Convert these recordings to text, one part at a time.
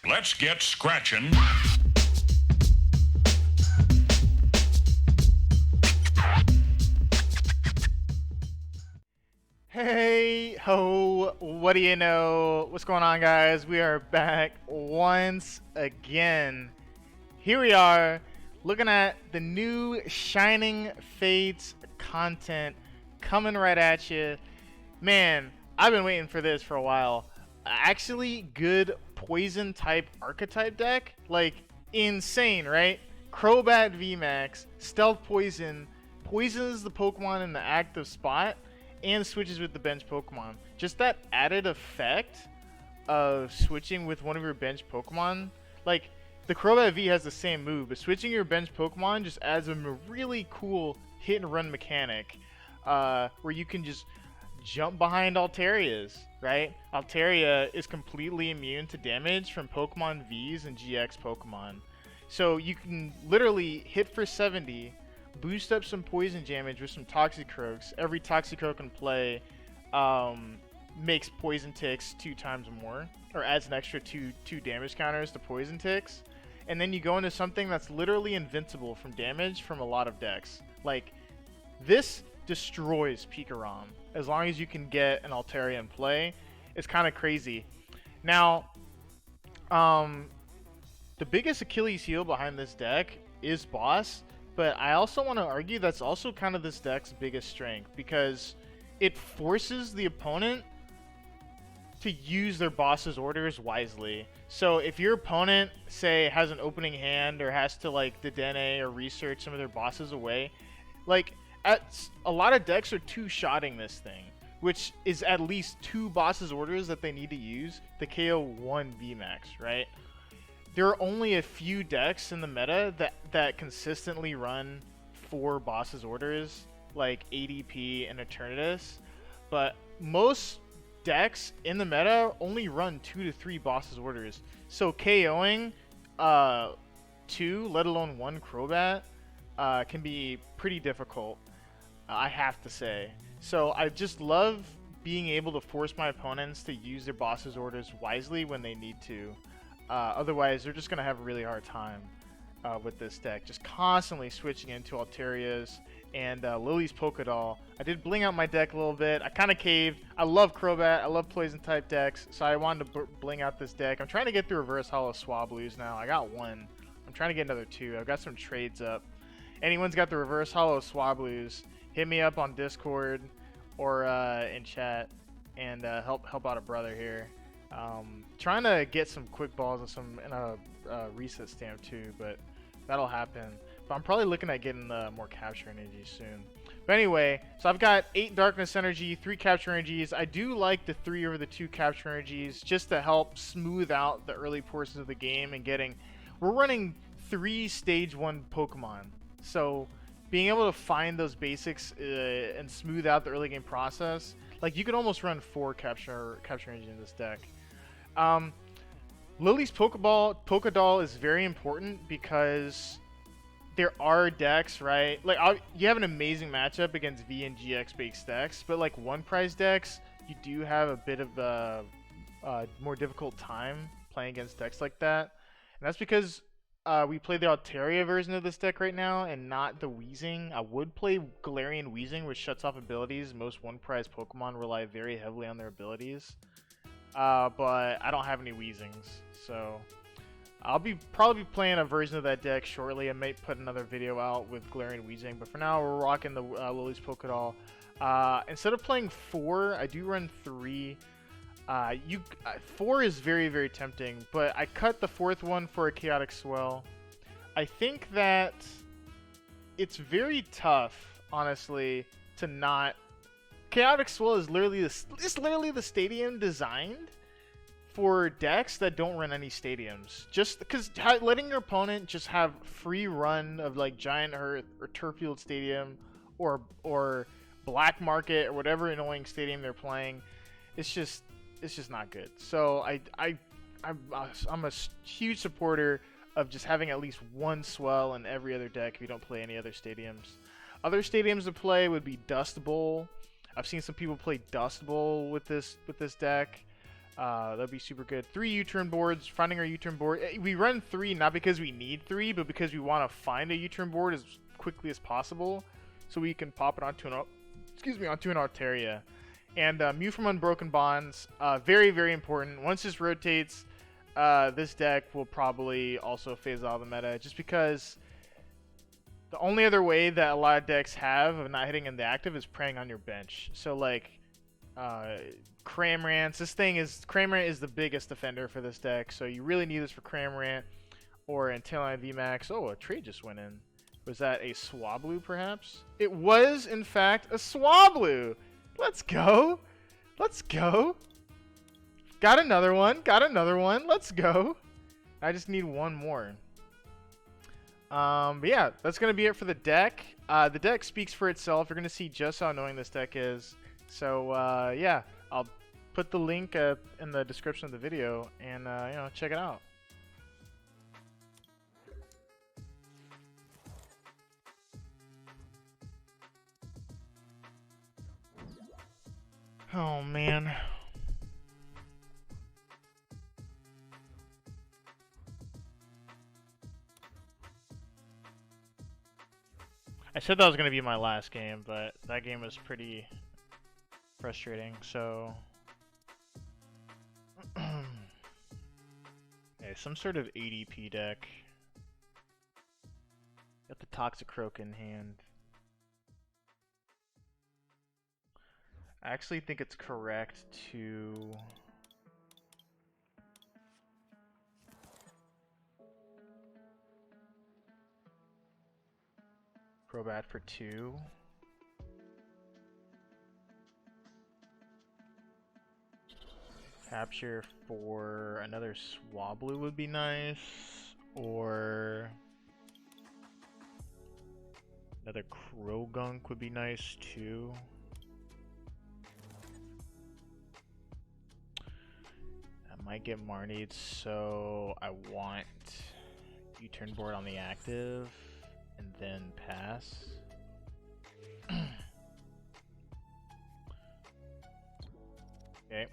Let's get scratching. Hey ho, what do you know? What's going on, guys? We are back once again. Here we are looking at the new Shining Fates content coming right at you. Man, I've been waiting for this for a while. Actually, good poison type archetype deck. Like, insane, right? Crobat VMAX, stealth poison, poisons the Pokemon in the active spot, and switches with the bench Pokemon. Just that added effect of switching with one of your bench Pokemon. Like, the Crobat V has the same move, but switching your bench Pokemon just adds a really cool hit and run mechanic where you can just jump behind Altarias, right? Altaria is completely immune to damage from Pokemon Vs and GX Pokemon. So you can literally hit for 70, boost up some poison damage with some Toxicroaks. Every Toxicroak in play makes poison ticks 2 times more, or adds an extra 2 damage counters to poison ticks. And then you go into something that's literally invincible from damage from a lot of decks. Like, this destroys Pikarom as long as you can get an Altaria in play. It's kind of crazy. Now, the biggest Achilles heel behind this deck is Boss, but I also want to argue that's also kind of this deck's biggest strength, because it forces the opponent to use their boss's orders wisely. So if your opponent, say, has an opening hand or has to like Dedenne or research some of their bosses away, like, a lot of decks are two-shotting this thing, which is at least 2 bosses orders that they need to use to KO 1 VMAX, right? There are only a few decks in the meta that consistently run 4 bosses orders, like ADP and Eternatus, but most decks in the meta only run 2 to 3 bosses orders. So KOing 2, let alone 1 Crobat, can be pretty difficult, I have to say. So I just love being able to force my opponents to use their bosses orders wisely when they need to. Otherwise, they're just going to have a really hard time with this deck. Just constantly switching into Altarias and Lillie's Pokédoll. I did bling out my deck a little bit. I kind of caved. I love Crobat. I love poison type decks. So I wanted to bling out this deck. I'm trying to get through reverse holo Swablu's now. I got 1. I'm trying to get another 2. I've got some trades up. Anyone's got the reverse holo Swablu's, hit me up on Discord or in chat and help out a brother here. Trying to get some quick balls and a reset stamp too, but that'll happen. But I'm probably looking at getting more capture energy soon. But anyway, so I've got 8 darkness energy, 3 capture energies. I do like the 3 over the 2 capture energies just to help smooth out the early portions of the game and we're running 3 stage 1 Pokemon. So being able to find those basics and smooth out the early game process, like, you could almost run 4 capture energy in this deck. Lillie's Pokédoll is very important because there are decks, right? Like, you have an amazing matchup against V and GX based decks, but like 1 prize decks, you do have a bit of a more difficult time playing against decks like that. And that's because we play the Altaria version of this deck right now and not the Weezing. I would play Galarian Weezing, which shuts off abilities. Most 1 prize Pokemon rely very heavily on their abilities. But I don't have any Weezings, so I'll probably playing a version of that deck shortly. I might put another video out with Galarian Weezing, but for now we're rocking the Lillie's Pokédoll. Instead of playing 4, I do run 3. 4 is very, very tempting, but I cut the 4th one for a Chaotic Swell. I think that it's very tough, honestly, to not. Chaotic Swell is literally the stadium designed for decks that don't run any stadiums. Just because letting your opponent just have free run of like Giant Earth or Turffield Stadium or Black Market or whatever annoying stadium they're playing, it's just not good. So I'm a huge supporter of just having at least 1 swell in every other deck if you don't play any other stadiums. Other stadiums to play would be Dust Bowl. I've seen some people play Dust Bowl with this deck. That'd be super good. 3 U-turn boards, finding our U-turn board. We run 3 not because we need 3, but because we want to find a U-turn board as quickly as possible, so we can pop it onto an Altaria. And Mew from Unbroken Bonds, very, very important. Once this rotates, this deck will probably also phase out of the meta, just because the only other way that a lot of decks have of not hitting in the active is preying on your bench. So like Cramorant, Cramorant is the biggest defender for this deck, so you really need this for Cramorant or Altaria VMAX. Oh, a trade just went in. Was that a Swablu perhaps? It was in fact a Swablu. Let's go. Let's go. Got another one. Got another one. Let's go. I just need one more. But yeah, that's going to be it for the deck. The deck speaks for itself. You're going to see just how annoying this deck is. So, yeah, I'll put the link in the description of the video and, you know, check it out. Oh, man. I said that was going to be my last game, but that game was pretty frustrating, so... Okay, some sort of ADP deck. Got the Toxicroak in hand. I actually think it's correct to... Crobat for 2. Capture for another Swablu would be nice, or another Croagunk would be nice too. I might get Marnied, so I want U-turn board on the active and then pass. Okay.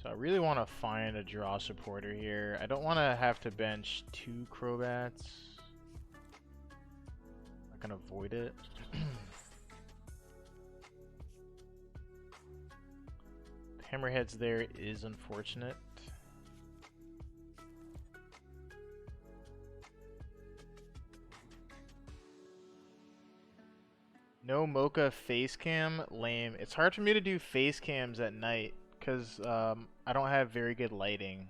So I really want to find a draw supporter here. I don't want to have to bench 2 Crobats. I can avoid it. The Hammerheads there is unfortunate. No Mocha face cam, lame. It's hard for me to do face cams at night because I don't have very good lighting.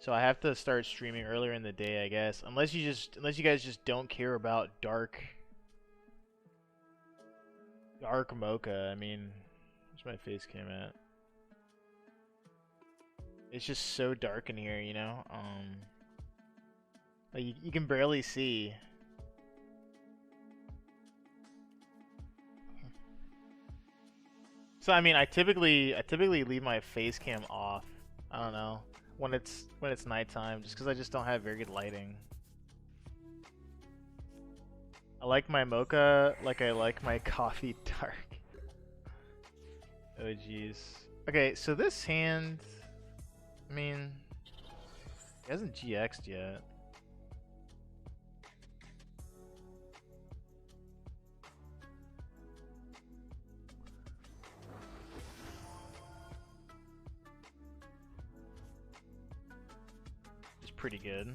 So I have to start streaming earlier in the day, I guess. Unless you guys just don't care about dark Mocha. I mean, where's my face cam at? It's just so dark in here, you know. Like you can barely see. So I mean, I typically leave my face cam off. I don't know, when it's nighttime, just because I just don't have very good lighting. I like my mocha like I like my coffee dark. Oh jeez. Okay, so this hand, I mean, he hasn't GX'd yet. Pretty good.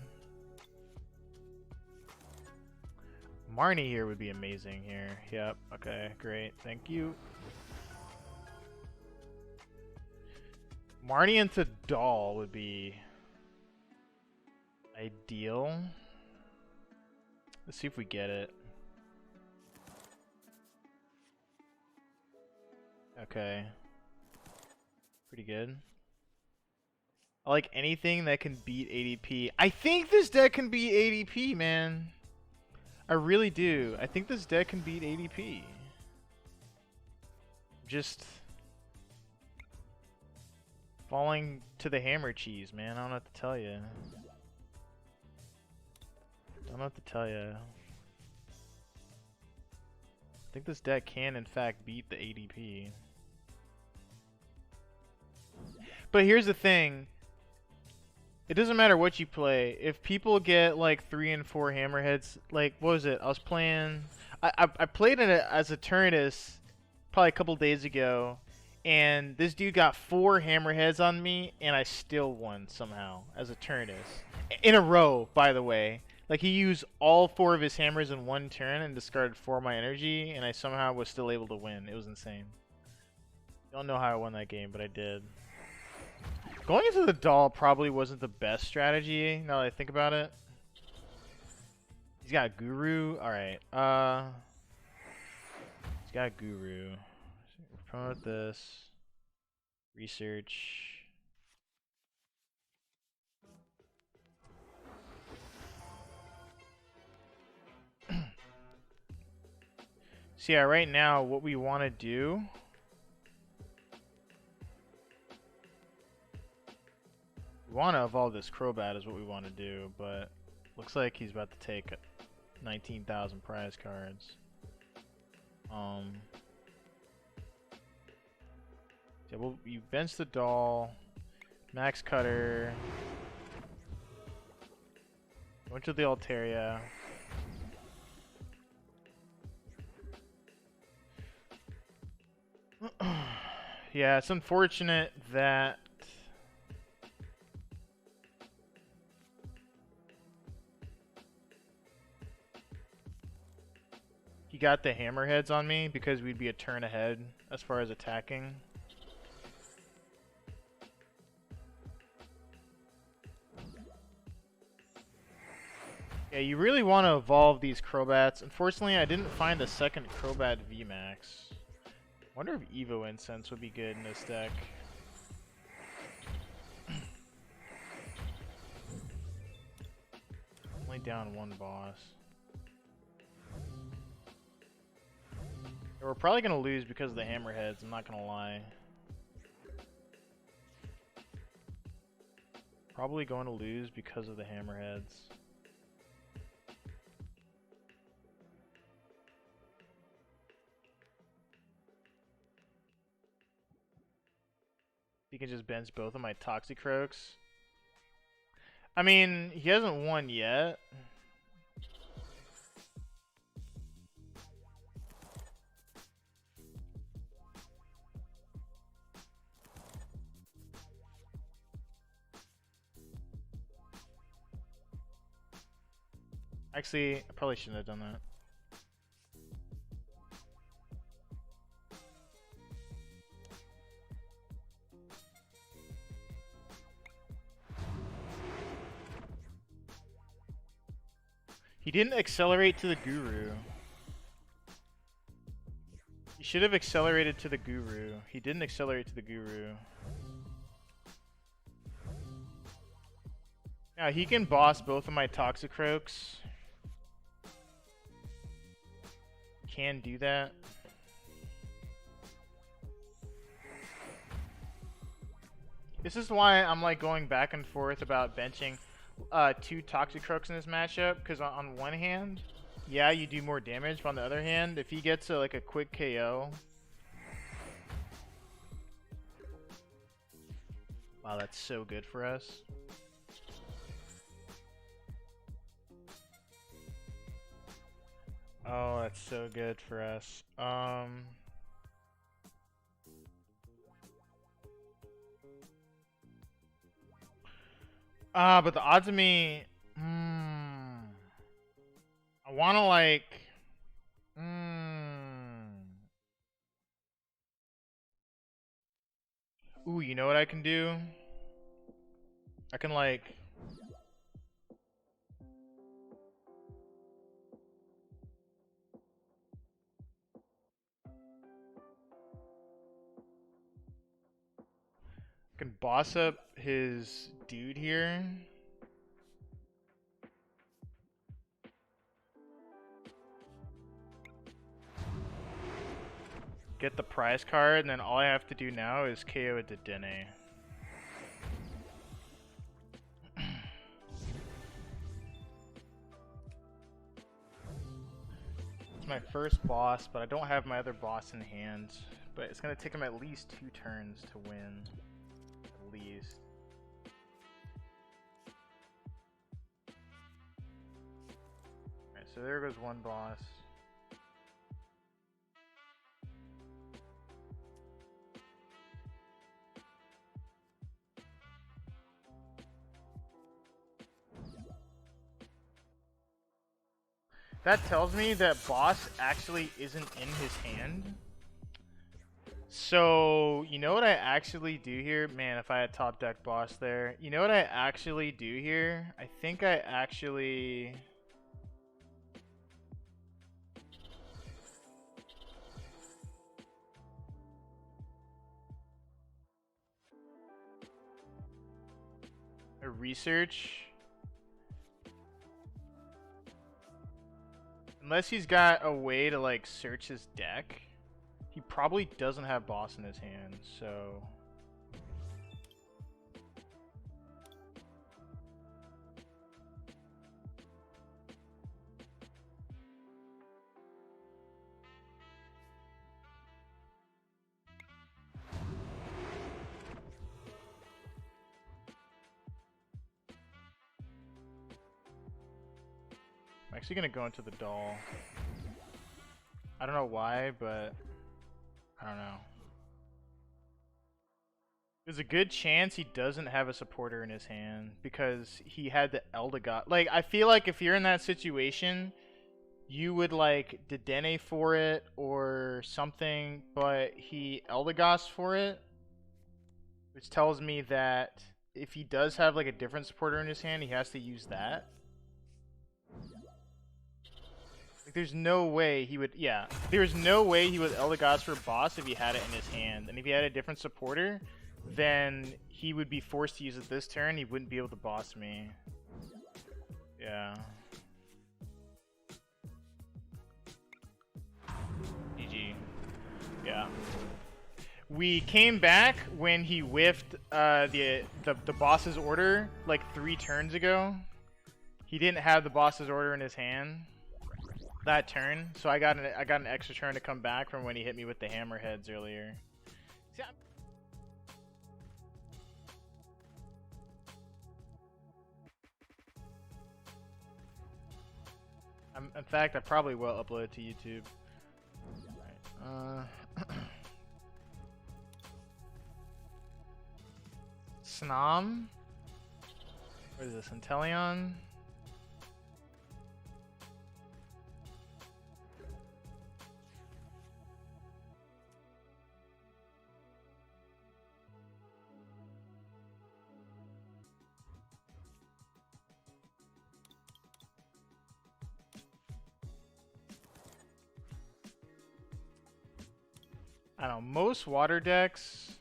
Marnie here would be amazing here. Yep, okay, great. Thank you. Marnie into Doll would be ideal. Let's see if we get it. Okay. Pretty good. I like anything that can beat ADP. I think this deck can beat ADP, man. I really do. I think this deck can beat ADP. Just falling to the hammer cheese, man. I don't know what to tell you. Don't know what to tell you. I think this deck can, in fact, beat the ADP. But here's the thing. It doesn't matter what you play. If people get like 3 and 4 hammerheads, like what was it? I was playing. I played it as a Turnus probably a couple days ago, and this dude got 4 hammerheads on me, and I still won somehow as a Turnus in a row. By the way, like he used all 4 of his hammers in one turn and discarded 4 of my energy, and I somehow was still able to win. It was insane. Don't know how I won that game, but I did. Going into the doll probably wasn't the best strategy, now that I think about it. He's got Guru. Alright, he's got Guru. Promote this. Research. So yeah, right now what we want to do... We want to evolve this Crobat is what we want to do, but looks like he's about to take 19,000 prize cards. Yeah, well, you bench the doll, max cutter, go into the Altaria. Yeah, it's unfortunate that he got the hammerheads on me because we'd be a turn ahead as far as attacking. Yeah, you really want to evolve these Crobats. Unfortunately, I didn't find a second Crobat VMAX. Wonder if Evo Incense would be good in this deck. Only down 1 boss. We're probably going to lose because of the hammerheads, I'm not going to lie. Probably going to lose because of the hammerheads. You can just bench both of my Toxicroaks. I mean, he hasn't won yet. Actually, I probably shouldn't have done that. He didn't accelerate to the Guru. He should have accelerated to the Guru. He didn't accelerate to the Guru. Now he can boss both of my Toxicroaks. Can do that. This is why I'm like going back and forth about benching 2 Toxicroaks in this matchup, because on one hand, yeah, you do more damage, but on the other hand, if he gets like a quick KO, wow, that's so good for us. Oh, that's so good for us. But the odds of me, I want to like, ooh, you know what I can do? I can like, can boss up his dude here. Get the prize card, and then all I have to do now is KO it to Dene. It's my first boss, but I don't have my other boss in hand. But it's gonna take him at least 2 turns to win. At at least. Alright, so there goes one boss. That tells me that boss actually isn't in his hand. So, you know what I actually do here? Man, if I had top deck boss there. You know what I actually do here? I think I actually... research. Unless he's got a way to like search his deck, he probably doesn't have boss in his hand, so... I'm actually gonna go into the doll. I don't know why, but I don't know. There's a good chance he doesn't have a supporter in his hand because he had the Eldegoss. Like, I feel like if you're in that situation, you would like Dedenne for it or something, but he Eldegoss for it, which tells me that if he does have like a different supporter in his hand, he has to use that. Like, there's no way he would, yeah, there's no way he would Eldegoss for boss if he had it in his hand. And if he had a different supporter, then he would be forced to use it this turn. He wouldn't be able to boss me. Yeah. GG. Yeah. We came back when he whiffed the boss's order like 3 turns ago. He didn't have the boss's order in his hand that turn, so I got an extra turn to come back from when he hit me with the hammerheads earlier. See, in fact, I probably will upload it to YouTube. All right. Snom? What is this, Inteleon? I don't know, most water decks...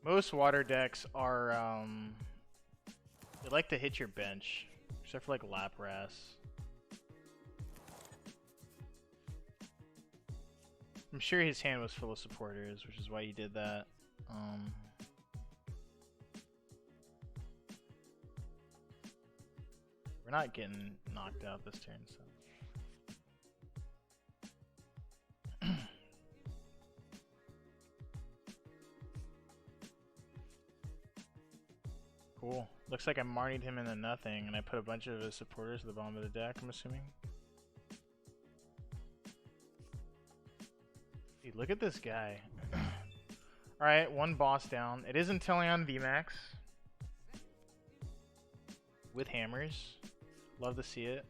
Most water decks are, they like to hit your bench, except for like Lapras. I'm sure his hand was full of supporters, which is why he did that. We're not getting knocked out this turn, so. Cool. Looks like I Marnied him into nothing, and I put a bunch of his supporters at the bottom of the deck, I'm assuming. Dude, look at this guy. Alright, one boss down. It is Inteleon VMAX. With hammers. Love to see it.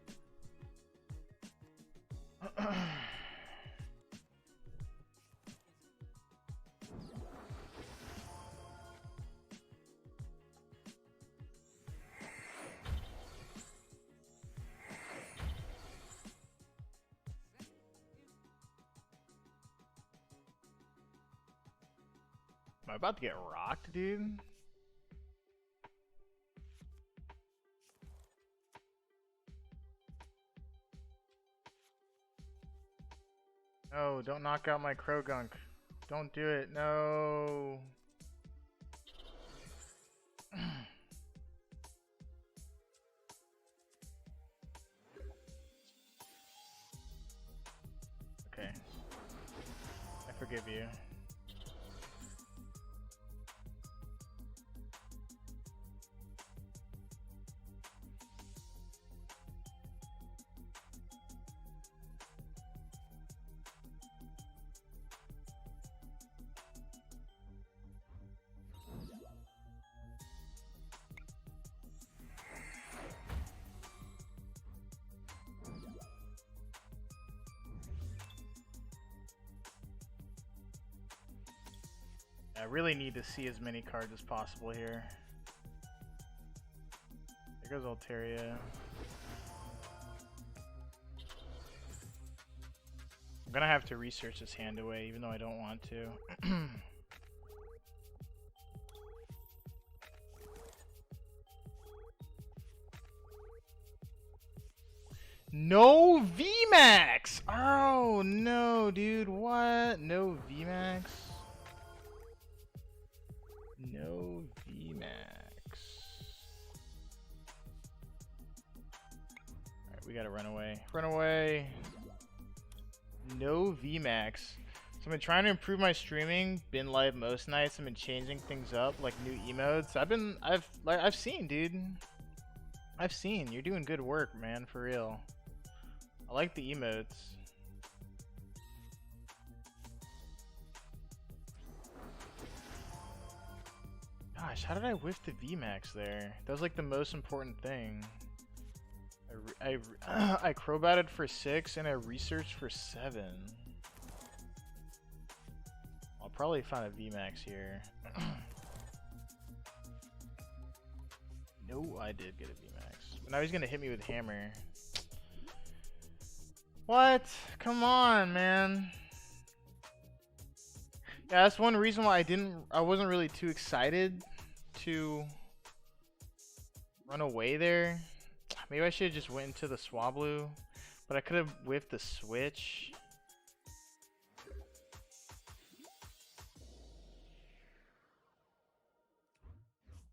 Am I about to get rocked, dude? No, don't knock out my Croagunk. Don't do it, no. forgive you. I really need to see as many cards as possible here. There goes Altaria. I'm gonna have to research this hand away, even though I don't want to. No VMAX! Oh no, dude, what? No VMAX? No VMAX. Alright, we gotta run away. Run away! No VMAX. So I've been trying to improve my streaming, been live most nights, I've been changing things up, like new emotes. I've seen, dude. I've seen. You're doing good work, man, for real. I like the emotes. Gosh, how did I whiff the VMAX there? That was like the most important thing. I Crobatted for 6 and I researched for 7. I'll probably find a VMAX here. No, I did get a VMAX. But now he's gonna hit me with hammer. What? Come on, man. Yeah, that's one reason why I wasn't really too excited to run away there. Maybe I should have just went into the Swablu, but I could have whiffed the switch.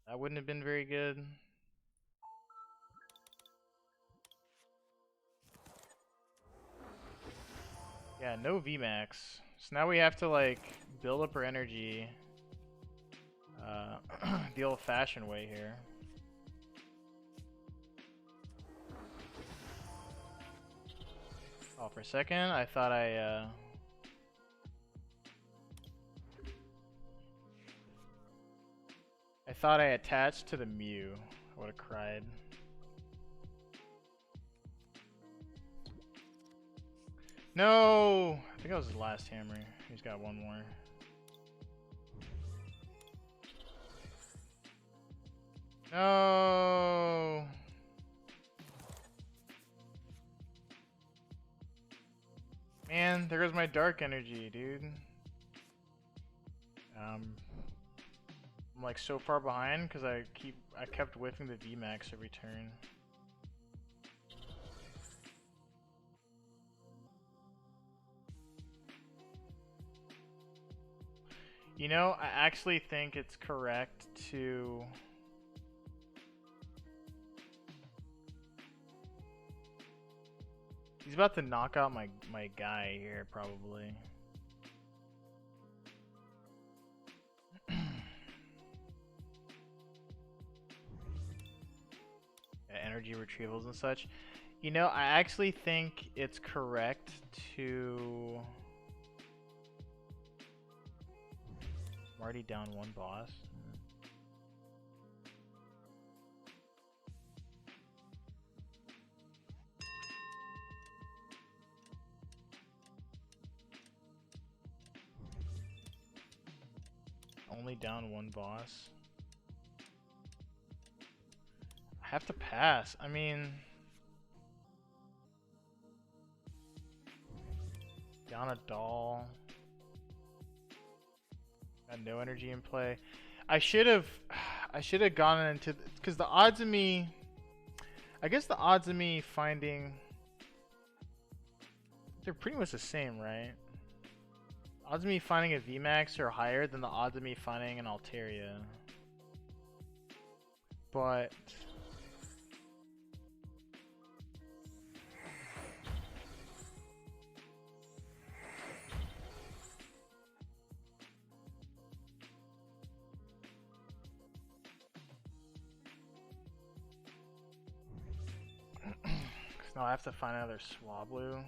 That wouldn't have been very good. Yeah, no VMAX. So now we have to like build up our energy the old-fashioned way here. Oh, for a second I thought I attached to the Mew. I would have cried. No! I think that was his last hammer. He's got one more. No! Man, there goes my dark energy, dude. I'm like so far behind because I kept whiffing the VMAX every turn. You know, I actually think it's correct to he's about to knock out my guy here, probably. Yeah, energy retrievals and such. You know, I actually think it's correct to... I'm already down one boss. Only down one boss. I have to pass. I mean... Down a doll. Got no energy in play. I should have gone into because the odds of me, I guess the odds of me finding, they're pretty much the same, right? Odds of me finding a VMAX are higher than the odds of me finding an Altaria. But No, I have to find another Swablu. I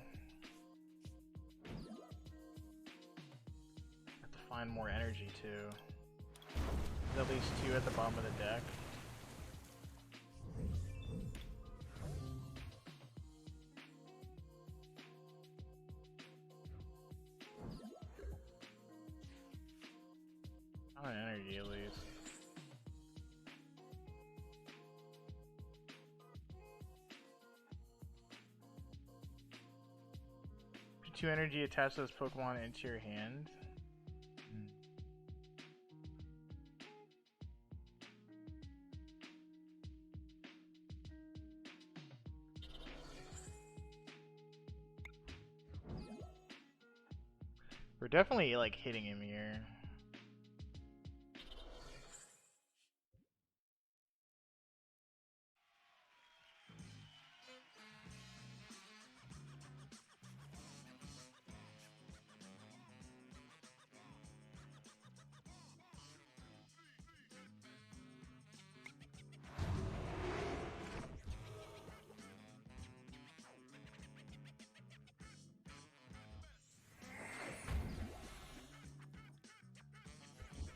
have to find more energy too. There's at least 2 at the bottom of the deck. Not an energy at least. Put 2 energy, attach those Pokemon into your hand. We're definitely like hitting him here.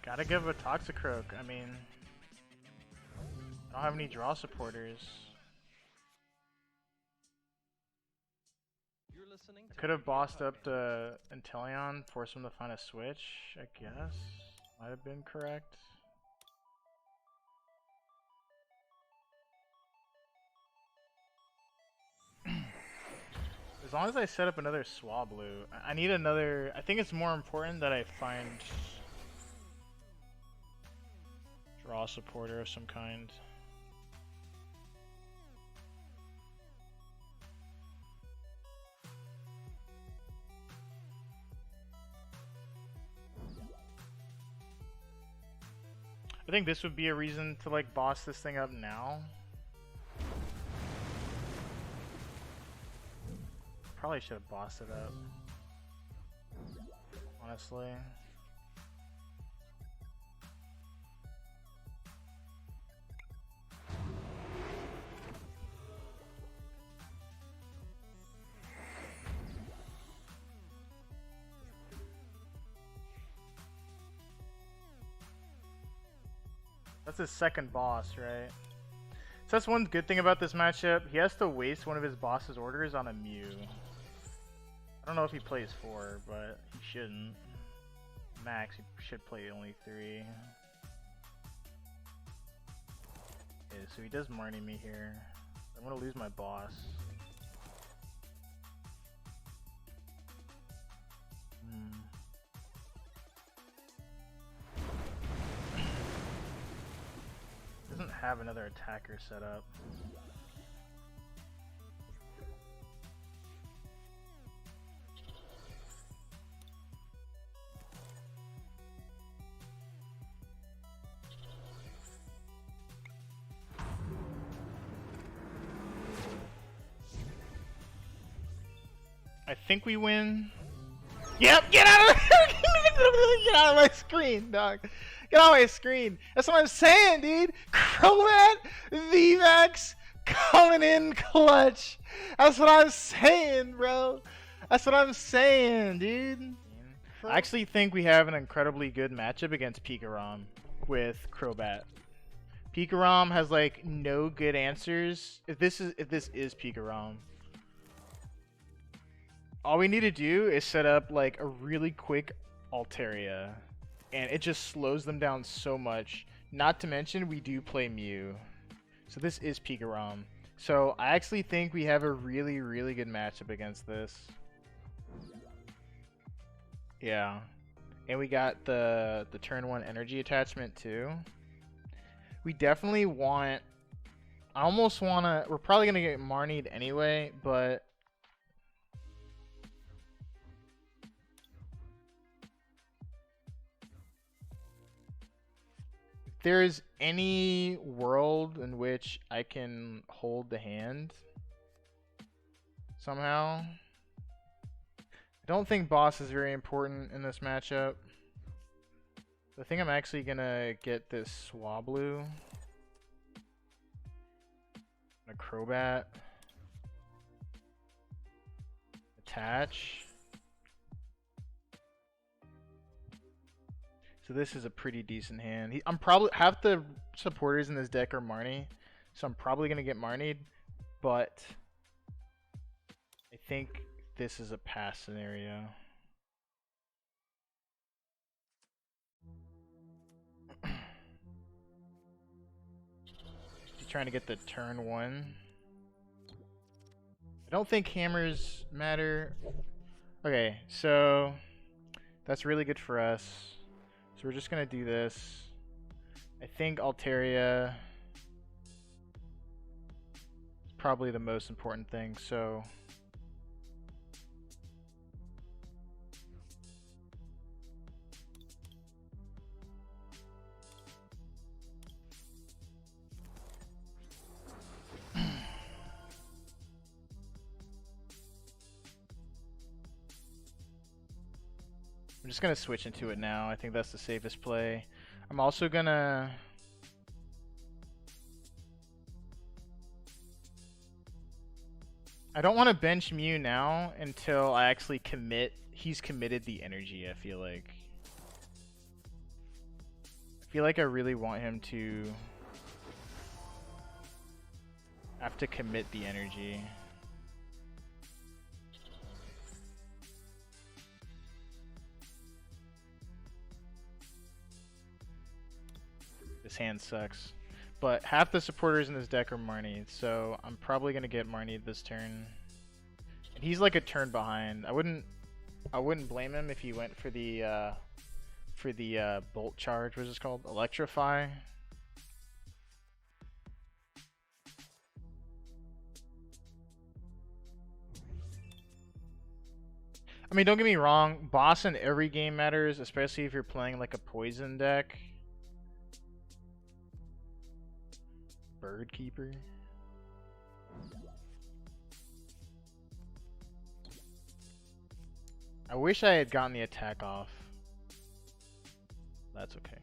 Gotta give a Toxicroak. I mean, I don't have any draw supporters. I could have bossed up the Inteleon, forced him to find a switch, I guess. Might have been correct. As long as I set up another Swablu, I need another. I think it's more important that I find draw supporter of some kind. I think this would be a reason to like boss this thing up now. Probably should have bossed it up, honestly. That's his second boss, right? So that's one good thing about this matchup. He has to waste one of his boss's orders on a Mew. I don't know if he plays 4, but he shouldn't. Max, he should play only 3. Okay, so he does Marnie me here. I'm gonna lose my boss. Doesn't have another attacker set up. I think we win. Yep, get out of get out of my screen, dog. Get out of my screen. That's what I'm saying, dude. Crobat VMAX coming in clutch. That's what I'm saying, bro. That's what I'm saying, dude. I actually think we have an incredibly good matchup against Pikarom with Crobat. Pikarom has like no good answers. If this is Pikarom, all we need to do is set up like a really quick Altaria, and it just slows them down so much. Not to mention we do play Mew, so this is Pikarom. So I actually think we have a really, really good matchup against this. Yeah, and we got the turn 1 energy attachment too. We definitely want. I almost wanna. We're probably gonna get Marnied anyway, but. If there's any world in which I can hold the hand somehow. I don't think boss is very important in this matchup. I think I'm actually gonna get this Swablu. A Crobat. attach. So this is a pretty decent hand. I'm probably half the supporters in this deck are Marnie, so I'm probably gonna get Marnied, but I think this is a pass scenario. He's trying to get the turn 1. I don't think hammers matter. Okay, so that's really good for us. So we're just gonna do this. I think Altaria is probably the most important thing, so I'm just gonna switch into it now. I think that's the safest play. I'm also gonna I don't want to bench Mew now until I actually commit. He's committed the energy, I feel like. I really want him to have to commit the energy. This hand sucks. But half the supporters in this deck are Marnie, so I'm probably gonna get Marnie this turn. And he's like a turn behind. I wouldn't blame him if he went for the bolt charge. What's this called? Electrify. I mean, don't get me wrong. Boss in every game matters, especially if you're playing like a poison deck. Bird Keeper. I wish I had gotten the attack off. That's okay.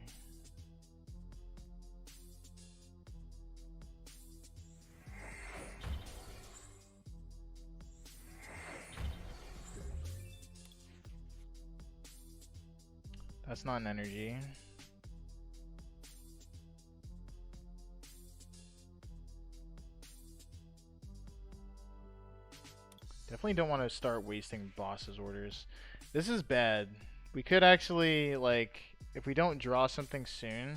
That's not an energy. Definitely don't want to start wasting boss's orders. This is bad. We could actually, like, if we don't draw something soon,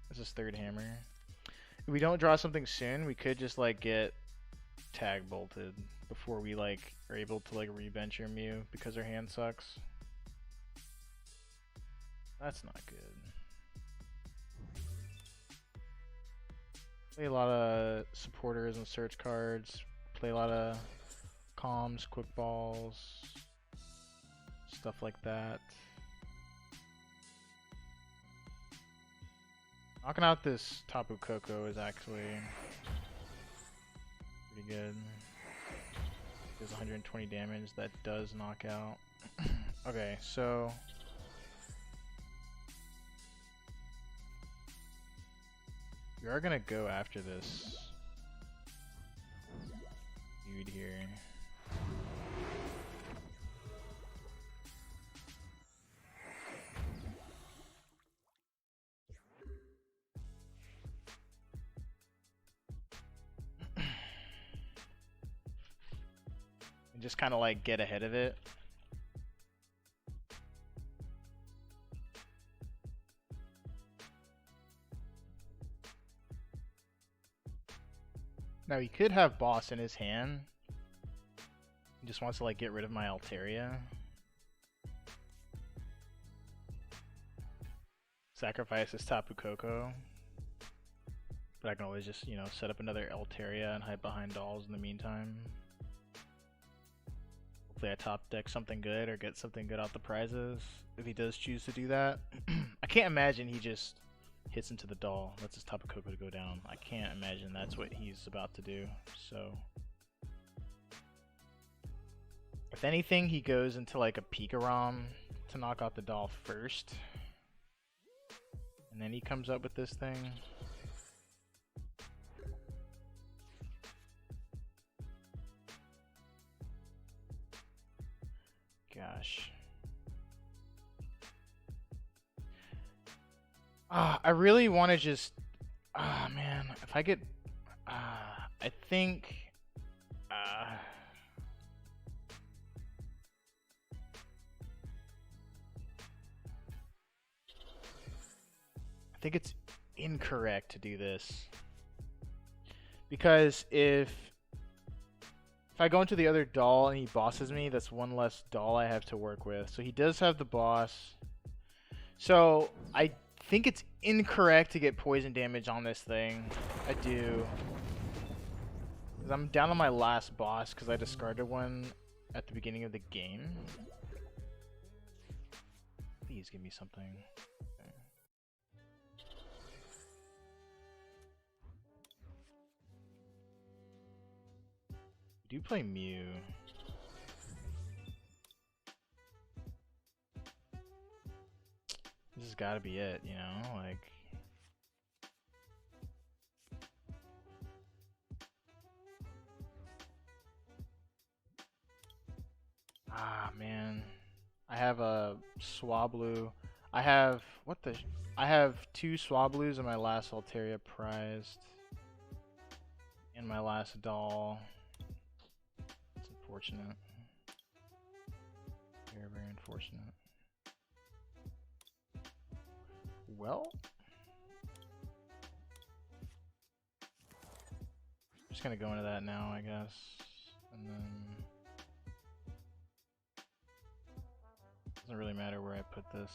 this is third hammer. If we don't draw something soon, we could just like get tag bolted before we like are able to like rebench your Mew because our hand sucks. That's not good. Play a lot of supporters and search cards. Play a lot of comms, quick balls, stuff like that. Knocking out this Tapu Koko is actually pretty good. Does 120 damage. That does knock out. Okay, so we are gonna go after this dude here. And just kind of like get ahead of it. Now he could have boss in his hand. He just wants to like get rid of my Altaria. Sacrifice his Tapu Koko. But I can always just, you know, set up another Altaria and hide behind dolls in the meantime. Hopefully I top deck something good or get something good out the prizes if he does choose to do that. I can't imagine he just hits into the doll, lets his Tapu Koko to go down. I can't imagine that's what he's about to do. So if anything, he goes into like a Pikarom to knock out the doll first. And then he comes up with this thing. gosh. I really want to just... man. If I get... I think... I think it's incorrect to do this. Because if I go into the other doll and he bosses me, that's one less doll I have to work with. So he does have the boss. So I think it's incorrect to get poison damage on this thing. I do. Because I'm down on my last boss because I discarded one at the beginning of the game. Please give me something. Okay. I do play Mew. This has got to be it, you know? Like... man. I have a Swablu. I have... What the... I have 2 Swablus in my last Altaria prized. And my last doll. It's unfortunate. Very, very unfortunate. Well... I'm just gonna go into that now, I guess. And then... Doesn't really matter where I put this.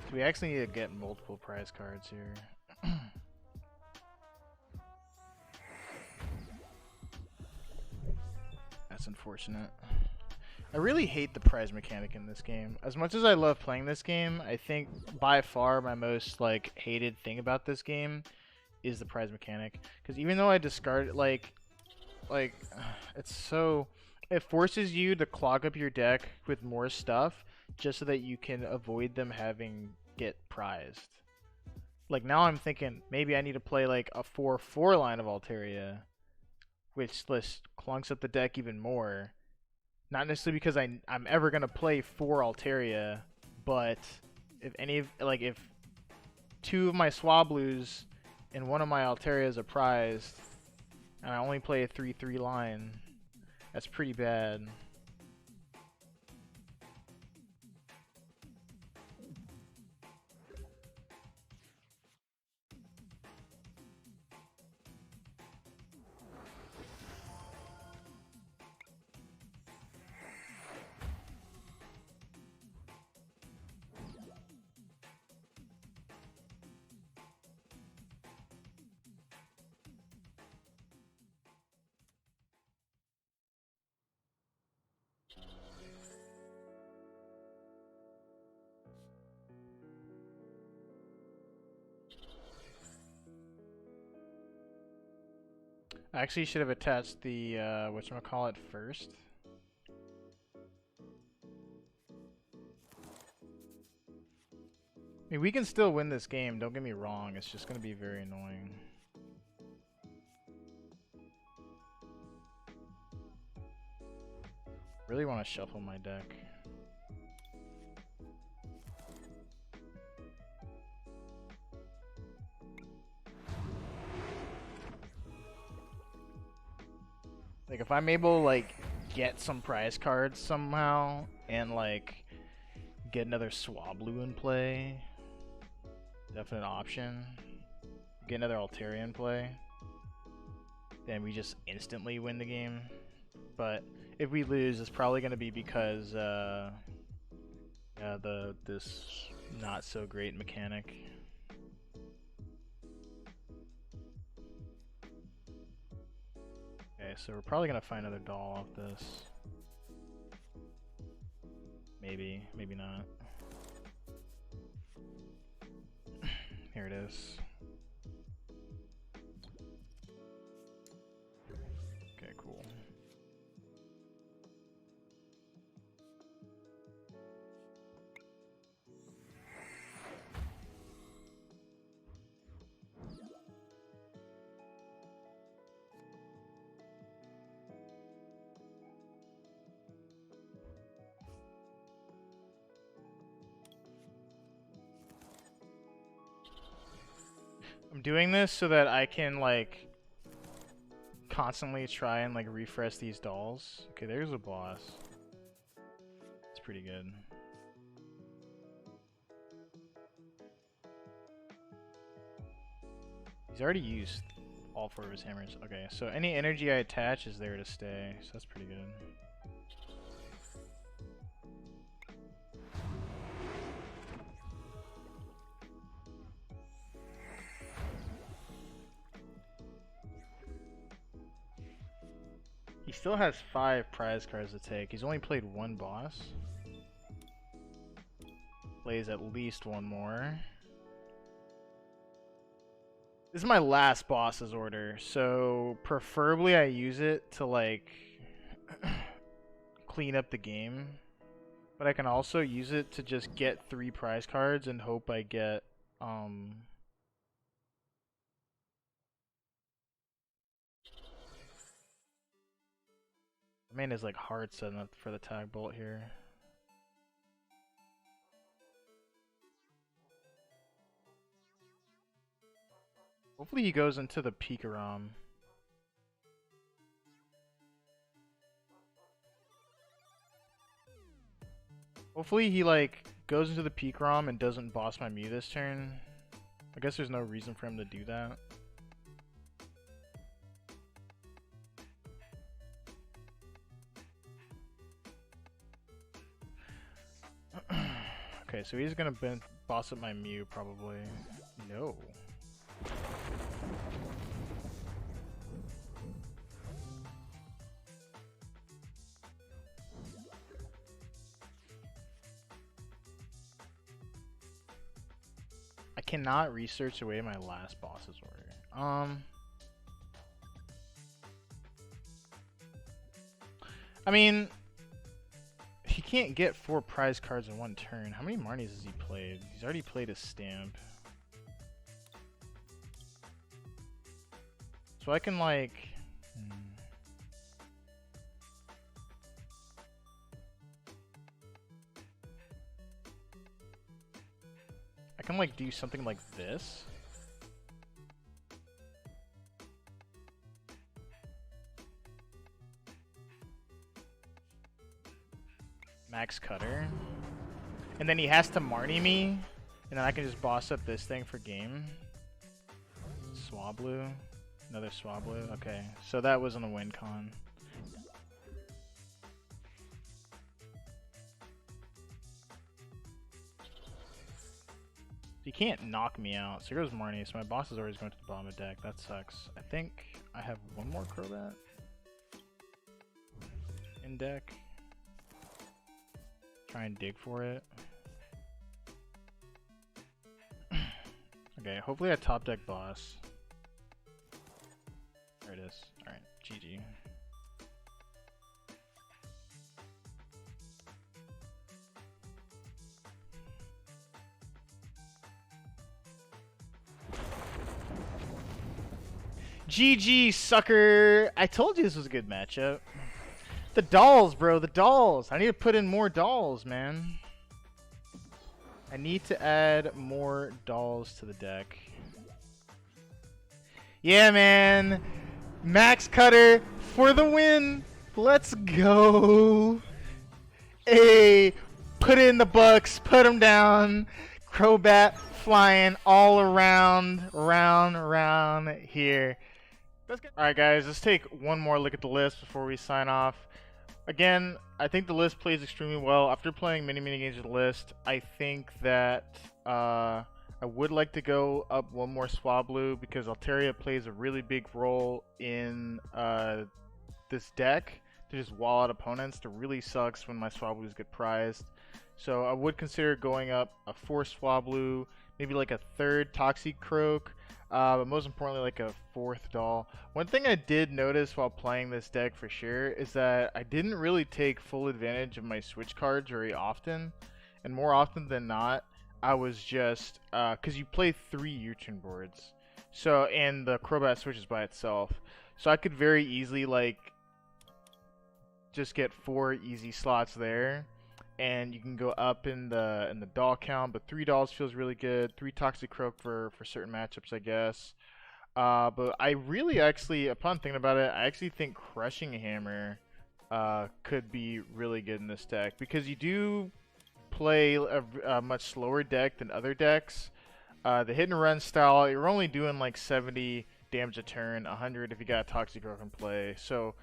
So we actually need to get multiple prize cards here. That's unfortunate. I really hate the prize mechanic in this game. As much as I love playing this game, I think by far my most like hated thing about this game is the prize mechanic. Because even though I discard like it's so, it forces you to clog up your deck with more stuff just so that you can avoid them having get prized. Like now I'm thinking maybe I need to play like a 4/4 line of Altaria, which just clunks up the deck even more. Not necessarily because I'm ever gonna play 4 Altaria, but if if 2 of my Swablus and 1 of my Altarias are prized, and I only play a 3/3 line, that's pretty bad. I actually should have attached the whatchamacallit first. I mean, we can still win this game, don't get me wrong, it's just gonna be very annoying. Really want to shuffle my deck. Like if I'm able to like get some prize cards somehow and like get another Swablu in play, definite option. Get another Altaria in play, then we just instantly win the game. But if we lose, it's probably going to be because this not so great mechanic. Okay, so we're probably gonna find another doll off this. Maybe, maybe not. Here it is. Okay, cool. I'm doing this so that I can, like, constantly try and, like, refresh these dolls. Okay, there's a boss. It's pretty good. He's already used all 4 of his hammers. Okay, so any energy I attach is there to stay, so that's pretty good. He still has 5 prize cards to take. He's only played 1 boss. Plays at least 1 more. This is my last boss's order, so preferably I use it to, like, clean up the game. But I can also use it to just get 3 prize cards and hope I get, The man is, like, hard setting up for the tag bolt here. Hopefully he goes into the Pikarom. Hopefully he, like, goes into the Pikarom and doesn't boss my Mew this turn. I guess there's no reason for him to do that. Okay, so he's gonna boss up my Mew probably. No. I cannot research away my last boss's order. I mean, he can't get 4 prize cards in 1 turn. How many Marnies has he played? He's already played a stamp. So I can, like... I can, like, do something like this. Max Cutter. And then he has to Marnie me, and then I can just boss up this thing for game. Swablu. Another Swablu. Okay, so that wasn't a win con. He can't knock me out. So here goes Marnie. So my boss is always going to the bottom of the deck. That sucks. I think I have 1 more Crobat in deck. Try and dig for it. Okay, hopefully I top deck boss. There it is. Alright, GG. GG, sucker! I told you this was a good matchup. The dolls, bro, the dolls. I need to put in more dolls, man. I need to add more dolls to the deck. Yeah, man. Max Cutter for the win. Let's go. Hey, put in the bucks, put them down. Crobat flying all around, round here. Alright guys, let's take one more look at the list before we sign off. Again, I think the list plays extremely well. After playing many games of the list, I think that I would like to go up 1 more Swablu because Altaria plays a really big role in this deck to just wall out opponents. It really sucks when my Swablus get prized. So I would consider going up a 4th Swablu, maybe like a 3rd Toxicroak, but most importantly like a 4th doll. One thing I did notice while playing this deck for sure is that I didn't really take full advantage of my switch cards very often, and more often than not I was just because you play 3 U-Turn boards, so, and the Crobat switches by itself, so I could very easily like just get 4 easy slots there and you can go up in the doll count, but 3 dolls feels really good. 3 Toxicroak for certain matchups, I guess. But I really actually, upon thinking about it, I actually think Crushing Hammer could be really good in this deck, because you do play a much slower deck than other decks. The hit and run style, you're only doing like 70 damage a turn, 100 if you got Toxicroak in play. So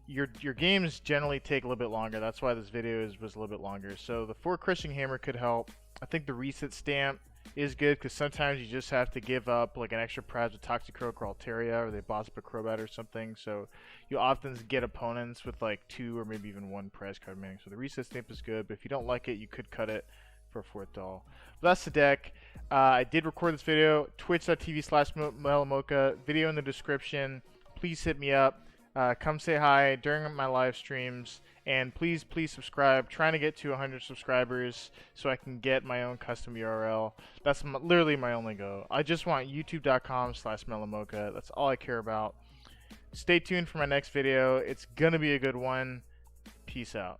your games generally take a little bit longer. That's why this video was a little bit longer. So the 4 Crushing Hammer could help. I think the Reset Stamp is good, because sometimes you just have to give up like an extra prize with Toxicroak or Altaria, or they boss up a Crobat or something. So you often get opponents with like 2 or maybe even 1 prize card remaining. So the Reset Stamp is good, but if you don't like it, you could cut it for a 4th doll. But that's the deck. I did record this video, twitch.tv/MelloMocha, video in the description. Please hit me up. Come say hi during my live streams, and please subscribe. Trying to get to 100 subscribers so I can get my own custom URL. That's literally my only goal. I just want youtube.com/MelloMocha. That's all I care about. Stay tuned for my next video. It's gonna be a good one. Peace out.